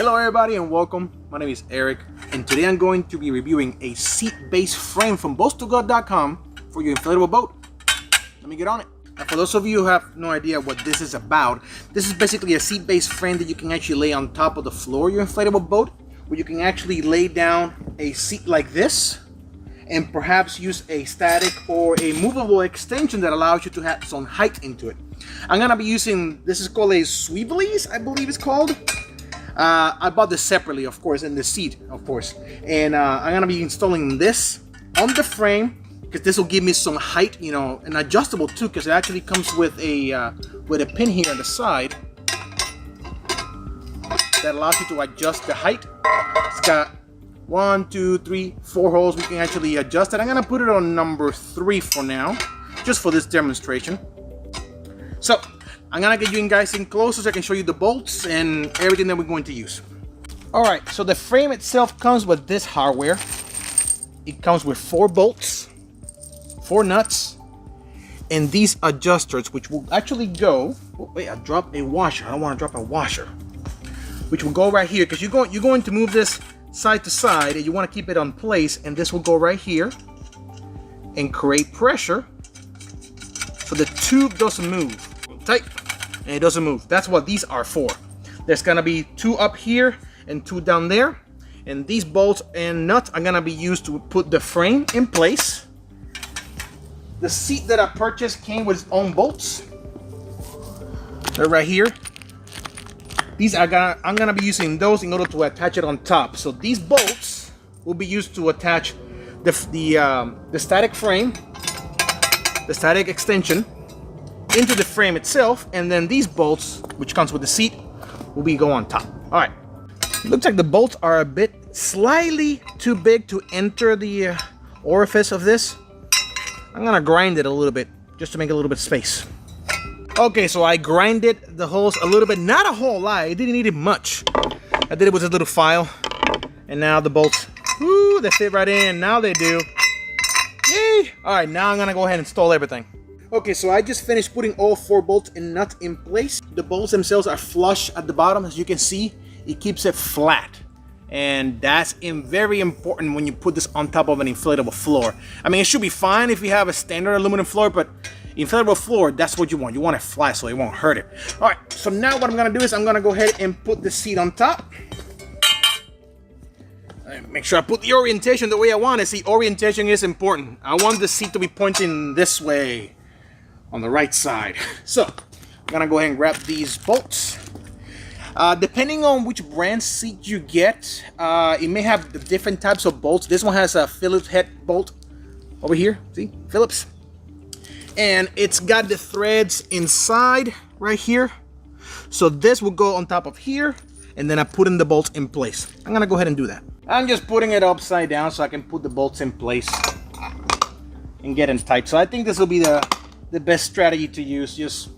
Hello everybody and welcome. My name is Eric and today I'm going to be reviewing a seat-based frame from boastogod.com for your inflatable boat. Let me get on it. Now, for those of you who have no idea what this is about, this is basically a seat-based frame that you can actually lay on top of the floor of your inflatable boat, where you can actually lay down a seat like this and perhaps use a static or a movable extension that allows you to have some height into it. I'm gonna be using, this is called a Swivellies, I believe it's called. I bought this separately, of course, and the seat, of course. And I'm gonna be installing this on the frame because this will give me some height, you know, and adjustable too, because it actually comes with a pin here on the side that allows you to adjust the height. It's got 1, 2, 3, 4 holes. We can actually adjust it. I'm gonna put it on number 3 for now, just for this demonstration. So I'm gonna get you guys in closer so I can show you the bolts and everything that we're going to use. Alright, so the frame itself comes with this hardware. It comes with 4 bolts, 4 nuts, and these adjusters, which will actually go, oh, wait, I dropped a washer. I don't want to drop a washer. Which will go right here, because you're going to move this side to side and you want to keep it on place, and this will go right here and create pressure so the tube doesn't move. Tight, and it doesn't move. That's what these are for. There's gonna be 2 up here and 2 down there, and these bolts and nuts are gonna be used to put the frame in place. The seat that I purchased came with its own bolts. They're right here. These are I'm gonna be using those in order to attach it on top. So these bolts will be used to attach the static frame, the static extension, into the frame itself, and then these bolts, which comes with the seat, will be go on top. All right. Looks like the bolts are a bit slightly too big to enter the orifice of this. I'm gonna grind it a little bit just to make a little bit of space. Okay, so I grinded the holes a little bit, not a whole lot. It didn't need it much. I did it with a little file, and now the bolts, whoo, they fit right in. Now they do. Yay! All right, now I'm gonna go ahead and install everything. Okay, so I just finished putting all 4 bolts and nuts in place. The bolts themselves are flush at the bottom. As you can see, it keeps it flat. And that's very important when you put this on top of an inflatable floor. I mean, it should be fine if you have a standard aluminum floor, but inflatable floor, that's what you want. You want it flat so it won't hurt it. All right, so now what I'm gonna do is I'm gonna go ahead and put the seat on top. Make sure I put the orientation the way I want it. See, orientation is important. I want the seat to be pointing this way, on the right side. So I'm gonna go ahead and grab these bolts. Depending on which brand seat you get, it may have the different types of bolts. This one has a Phillips head bolt over here. See, Phillips, and it's got the threads inside right here. So this will go on top of here, and then I put in the bolts in place. I'm gonna go ahead and do that. I'm just putting it upside down so I can put the bolts in place and get them tight. So I think this will be the best strategy to use. Just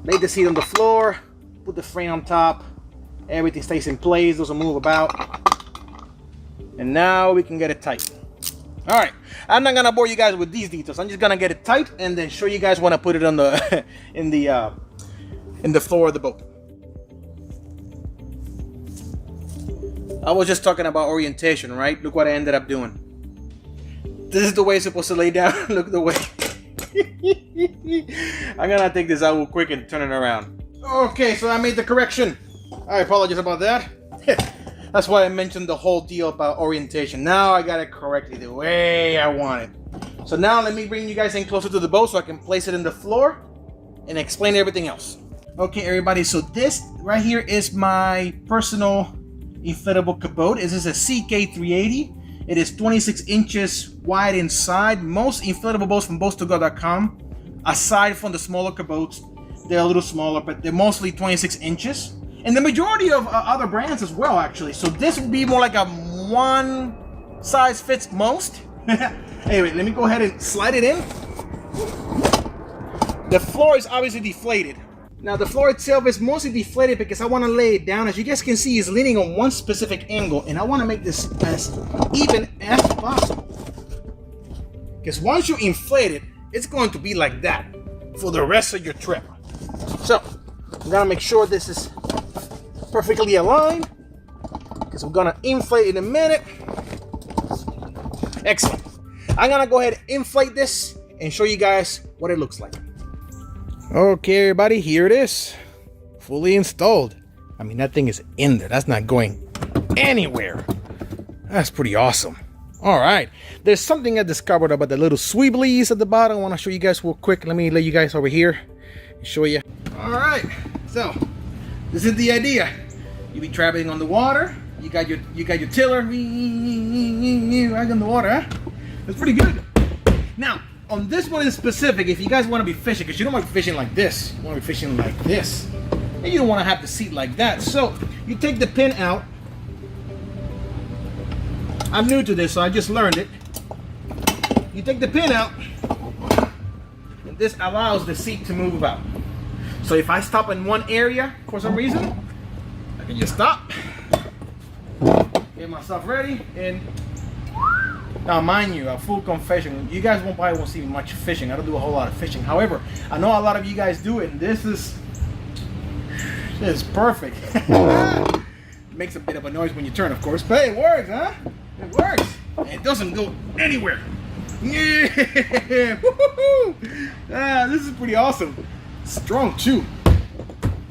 lay the seat on the floor, put the frame on top, everything stays in place, doesn't move about, and now we can get it tight. All right, I'm not gonna bore you guys with these details. I'm just gonna get it tight and then show you guys when I put it on the in the floor of the boat. I was just talking about orientation, right? Look what I ended up doing. This is the way it's supposed to lay down. Look the way. I'm gonna take this out real quick and turn it around. Okay, so I made the correction. I apologize about that. That's why I mentioned the whole deal about orientation. Now I got it correctly the way I want it. So now let me bring you guys in closer to the boat so I can place it in the floor and explain everything else. Okay, everybody, so this right here is my personal inflatable boat. This is a CK380. It is 26 inches wide inside. Most inflatable boats from boastogod.com, aside from the smaller boats, they're a little smaller, but they're mostly 26 inches. And the majority of other brands as well, actually. So this would be more like a one size fits most. Anyway, let me go ahead and slide it in. The floor is obviously deflated. Now the floor itself is mostly deflated because I want to lay it down. As you guys can see, it's leaning on one specific angle, and I want to make this as even as possible. Because once you inflate it, it's going to be like that for the rest of your trip. So I'm gonna make sure this is perfectly aligned. because we're gonna inflate in a minute. Excellent. I'm gonna go ahead and inflate this and show you guys what it looks like. Okay, everybody, here it is, fully installed. I mean, that thing is in there. That's not going anywhere. That's pretty awesome. All right, there's something I discovered about the little swivellies at the bottom. I want to show you guys real quick. Let me let you guys over here and show you. All right, so this is the idea. You be traveling on the water. You got your tiller right on the water, huh? That's pretty good. Now, on this one in specific, if you guys want to be fishing, because you don't want to be fishing like this, you want to be fishing like this, and you don't want to have the seat like that. So you take the pin out. I'm new to this, so I just learned it. You take the pin out, and this allows the seat to move about. So if I stop in one area for some reason, I can just stop, get myself ready, and now mind you, a full confession, you guys probably won't see much fishing. I don't do a whole lot of fishing. However, I know a lot of you guys do it, and this is perfect. It makes a bit of a noise when you turn, of course, but it works, huh? It works. It doesn't go anywhere. Yeah! Woo-hoo-hoo! This is pretty awesome. Strong too.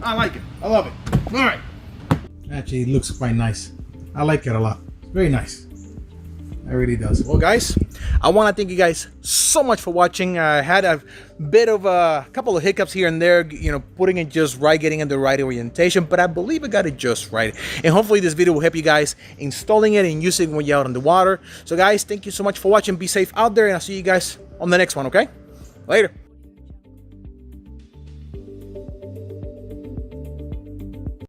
I like it. I love it. All right. Actually, it looks quite nice. I like it a lot. Very nice. It really does. Well, guys, I want to thank you guys so much for watching. I had a bit of a couple of hiccups here and there, you know, putting it just right, getting in the right orientation, but I believe I got it just right. And hopefully this video will help you guys installing it and using it when you're out on the water. So guys, thank you so much for watching. Be safe out there, and I'll see you guys on the next one, okay? Later.